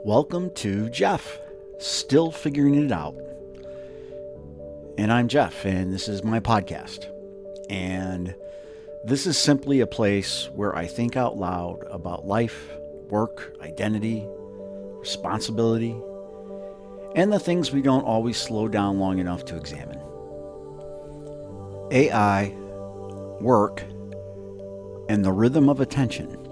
Welcome to Jeff, Still Figuring It Out. And I'm Jeff, and this is my podcast. And this is simply a place where I think out loud about life, work, identity, responsibility, and the things we don't always slow down long enough to examine. AI, work, and the rhythm of attention.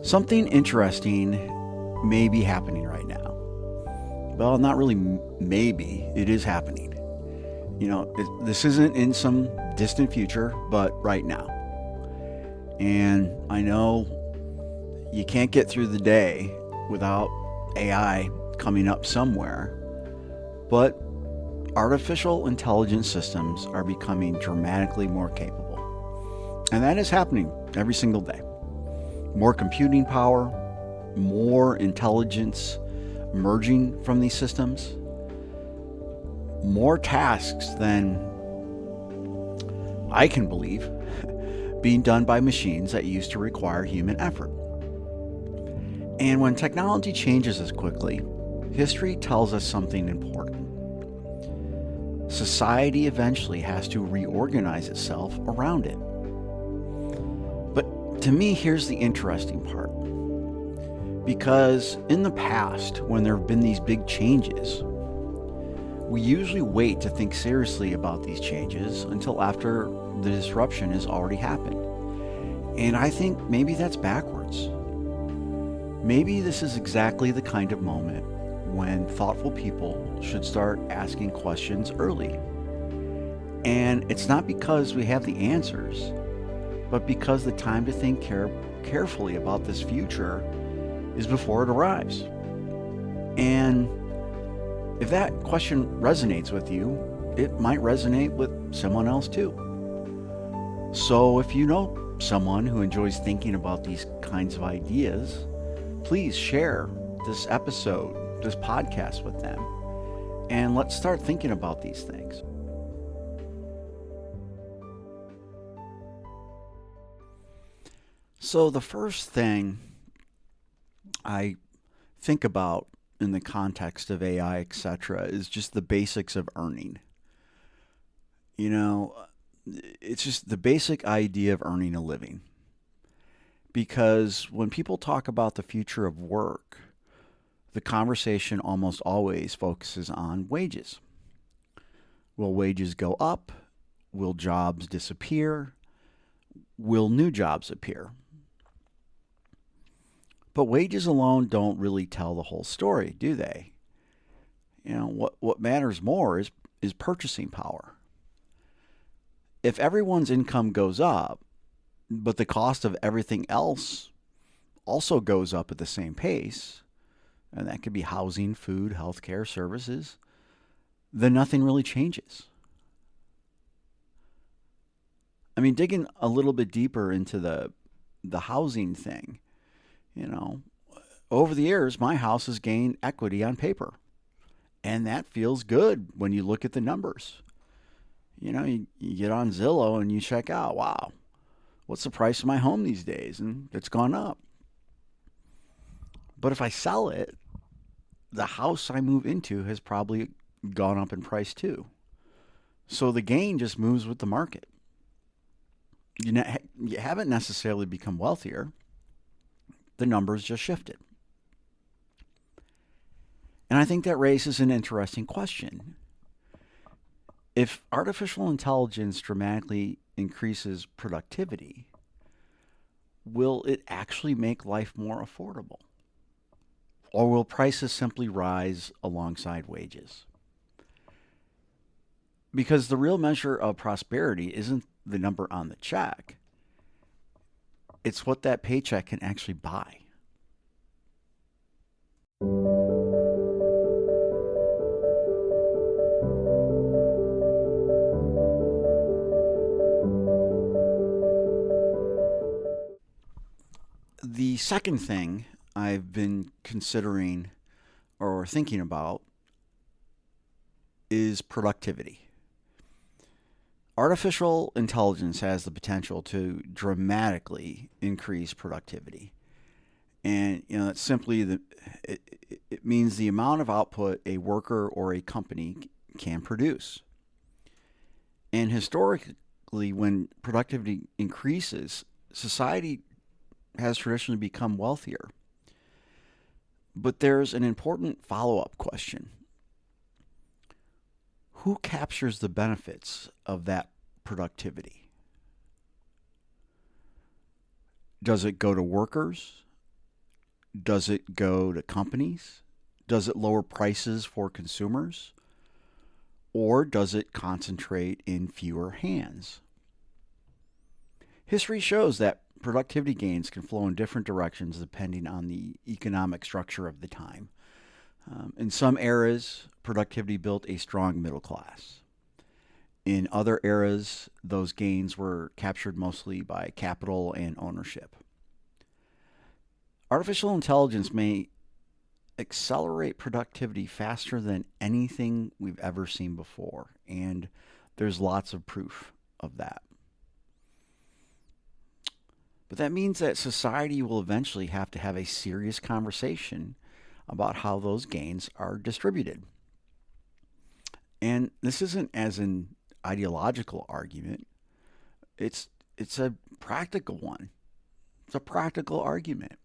Something interesting may be happening right now. Well, not really maybe, it is happening. This isn't in some distant future, but right now. And I know you can't get through the day without AI coming up somewhere, but artificial intelligence systems are becoming dramatically more capable. And that is happening every single day. More computing power, more intelligence emerging from these systems, more tasks than I can believe being done by machines that used to require human effort. And when technology changes as quickly, history tells us something important. Society eventually has to reorganize itself around it. But to me, here's the interesting part. Because in the past, when there have been these big changes, we usually wait to think seriously about these changes until after the disruption has already happened. And I think maybe that's backwards. Maybe this is exactly the kind of moment when thoughtful people should start asking questions early. And it's not because we have the answers, but because the time to think carefully about this future is before it arrives. And if that question resonates with you, it might resonate with someone else too. So if you know someone who enjoys thinking about these kinds of ideas, please share this episode, this podcast with them, and let's start thinking about these things. So the first thing I think about in the context of AI, etc., is just the basics of earning. It's just the basic idea of earning a living. Because when people talk about the future of work, the conversation almost always focuses on wages. Will wages go up? Will jobs disappear? Will new jobs appear? But wages alone don't really tell the whole story, do they? What matters more is purchasing power. If everyone's income goes up, but the cost of everything else also goes up at the same pace, and that could be housing, food, healthcare, services, then nothing really changes. I mean, digging a little bit deeper into the housing thing, over the years, my house has gained equity on paper. And that feels good when you look at the numbers. You get on Zillow and you check out, wow, what's the price of my home these days? And it's gone up. But if I sell it, the house I move into has probably gone up in price too. So the gain just moves with the market. You haven't necessarily become wealthier. The numbers just shifted. And I think that raises an interesting question. If artificial intelligence dramatically increases productivity, will it actually make life more affordable? Or will prices simply rise alongside wages? Because the real measure of prosperity isn't the number on the check. It's what that paycheck can actually buy. The second thing I've been considering or thinking about is productivity. Artificial intelligence has the potential to dramatically increase productivity. And that's simply it means the amount of output a worker or a company can produce. And historically, when productivity increases, society has traditionally become wealthier. But there's an important follow up question: who captures the benefits of that productivity? Does it go to workers? Does it go to companies? Does it lower prices for consumers? Or does it concentrate in fewer hands? History shows that productivity gains can flow in different directions depending on the economic structure of the time. In some eras, productivity built a strong middle class. In other eras, those gains were captured mostly by capital and ownership. Artificial intelligence may accelerate productivity faster than anything we've ever seen before, and there's lots of proof of that. But that means that society will eventually have to have a serious conversation about how those gains are distributed. And this isn't as an ideological argument, it's it's a practical one. It's a practical argument.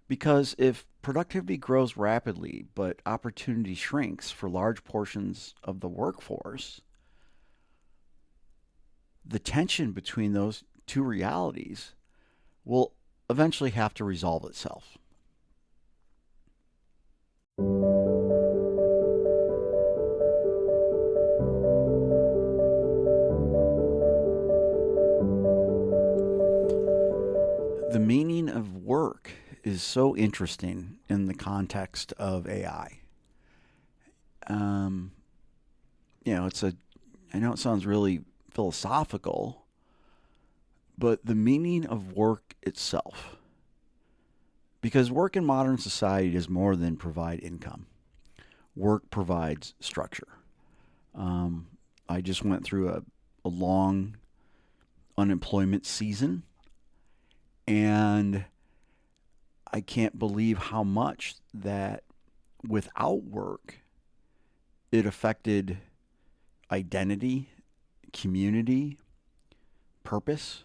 Because if productivity grows rapidly but opportunity shrinks for large portions of the workforce, the tension between those two realities will eventually have to resolve itself. The meaning of work is so interesting in the context of AI. Um, it's a. I know it sounds really philosophical, but the meaning of work itself, because work in modern society does more than provide income. Work provides structure. Um, I just went through a long unemployment season, and I can't believe how much that without work, it affected identity, community, purpose.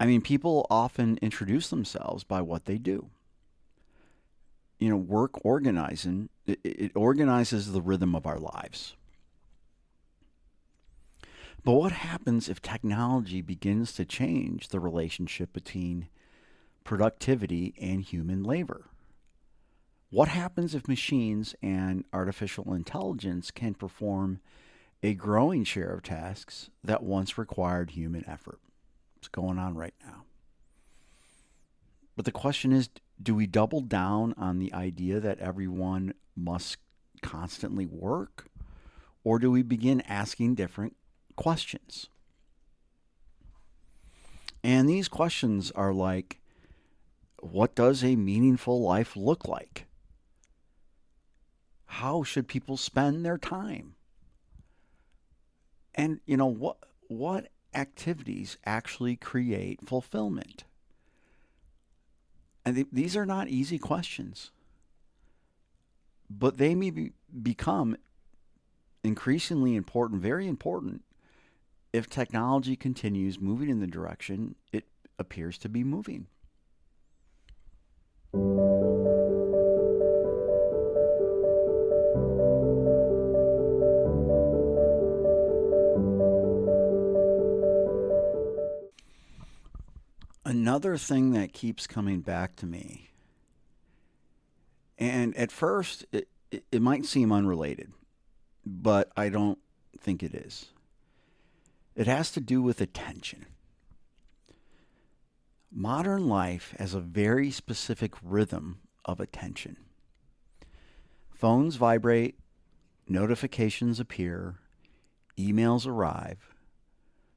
I mean, people often introduce themselves by what they do. Work organizing, it organizes the rhythm of our lives. But what happens if technology begins to change the relationship between productivity and human labor? What happens if machines and artificial intelligence can perform a growing share of tasks that once required human effort? It's going on right now. But the question is, do we double down on the idea that everyone must constantly work? Or do we begin asking different questions? And these questions are like, what does a meaningful life look like? How should people spend their time? And what activities actually create fulfillment? And these are not easy questions, but they may become increasingly important, very important, if technology continues moving in the direction it appears to be moving. Another thing that keeps coming back to me, and at first it might seem unrelated, but I don't think it is. It has to do with attention. Modern life has a very specific rhythm of attention. Phones vibrate, notifications appear, emails arrive,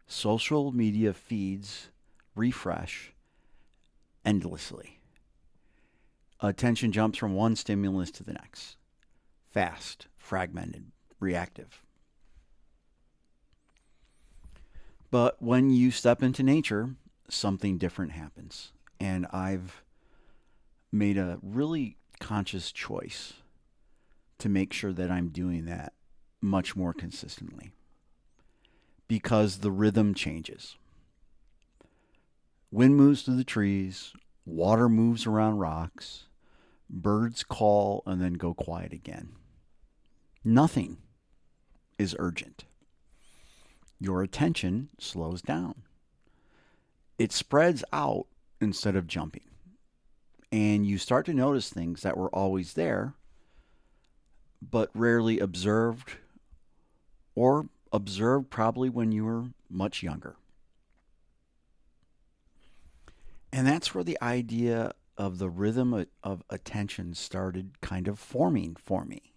social media feeds refresh endlessly. Attention jumps from one stimulus to the next. Fast, fragmented, reactive. But when you step into nature, something different happens. And I've made a really conscious choice to make sure that I'm doing that much more consistently because the rhythm changes. Wind moves through the trees, water moves around rocks, birds call and then go quiet again. Nothing is urgent. Your attention slows down. It spreads out instead of jumping. And you start to notice things that were always there, but rarely observed, or observed probably when you were much younger. And that's where the idea of the rhythm of attention started kind of forming for me.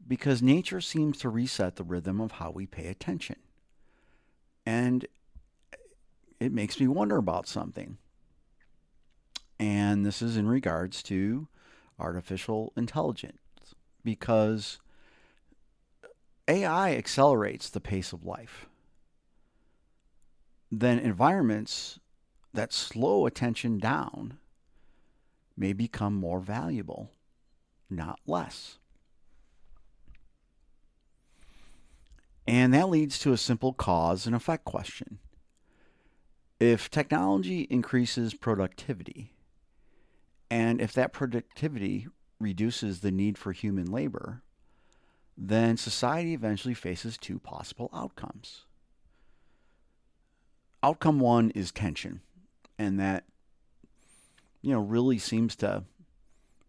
Because nature seems to reset the rhythm of how we pay attention. And it makes me wonder about something. And this is in regards to artificial intelligence. Because AI accelerates the pace of life. Then environments that slow attention down may become more valuable, not less. And that leads to a simple cause and effect question. If technology increases productivity, and if that productivity reduces the need for human labor, then society eventually faces two possible outcomes. Outcome one is tension, and that, really seems to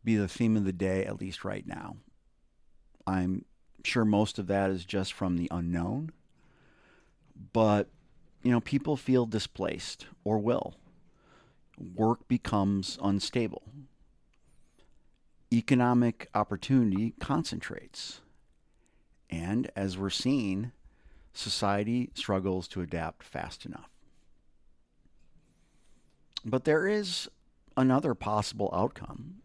be the theme of the day, at least right now. I'm sure most of that is just from the unknown, but, people feel displaced or will. Work becomes unstable. Economic opportunity concentrates. And as we're seeing, society struggles to adapt fast enough. But there is another possible outcome.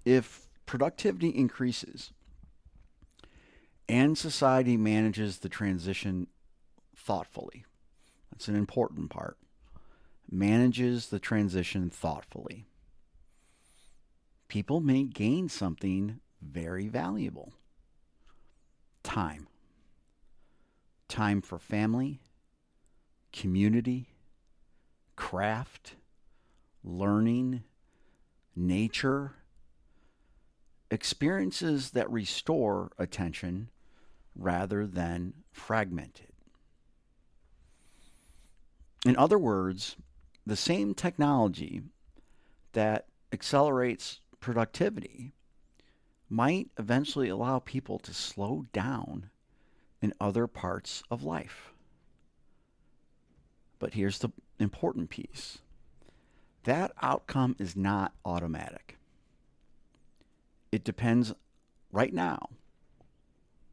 If productivity increases and society manages the transition thoughtfully, that's an important part, manages the transition thoughtfully, people may gain something very valuable. Time. Time for family, community, craft, learning, nature, experiences that restore attention rather than fragment it. In other words, the same technology that accelerates productivity might eventually allow people to slow down in other parts of life. But here's the important piece. That outcome is not automatic. It depends right now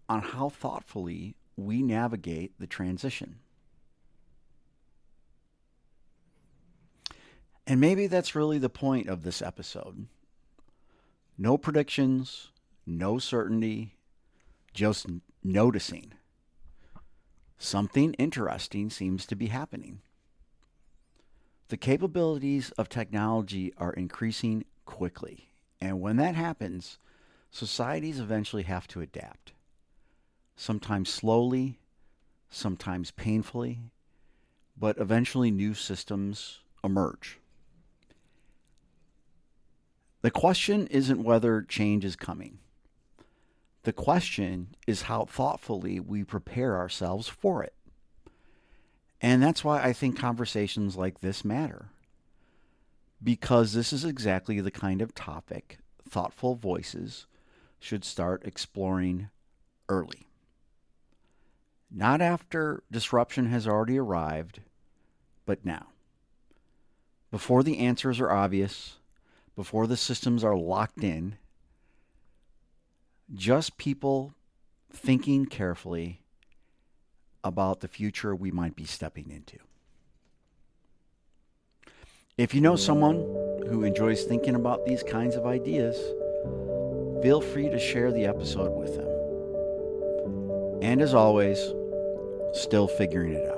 on how thoughtfully we navigate the transition. And maybe that's really the point of this episode. No predictions, no certainty, just noticing. Something interesting seems to be happening. The capabilities of technology are increasing quickly. And when that happens, societies eventually have to adapt. Sometimes slowly, sometimes painfully, but eventually new systems emerge. The question isn't whether change is coming. The question is how thoughtfully we prepare ourselves for it. And that's why I think conversations like this matter. Because this is exactly the kind of topic thoughtful voices should start exploring early. Not after disruption has already arrived, but now. Before the answers are obvious, before the systems are locked in, just people thinking carefully about the future we might be stepping into. If you know someone who enjoys thinking about these kinds of ideas, feel free to share the episode with them. And as always, still figuring it out.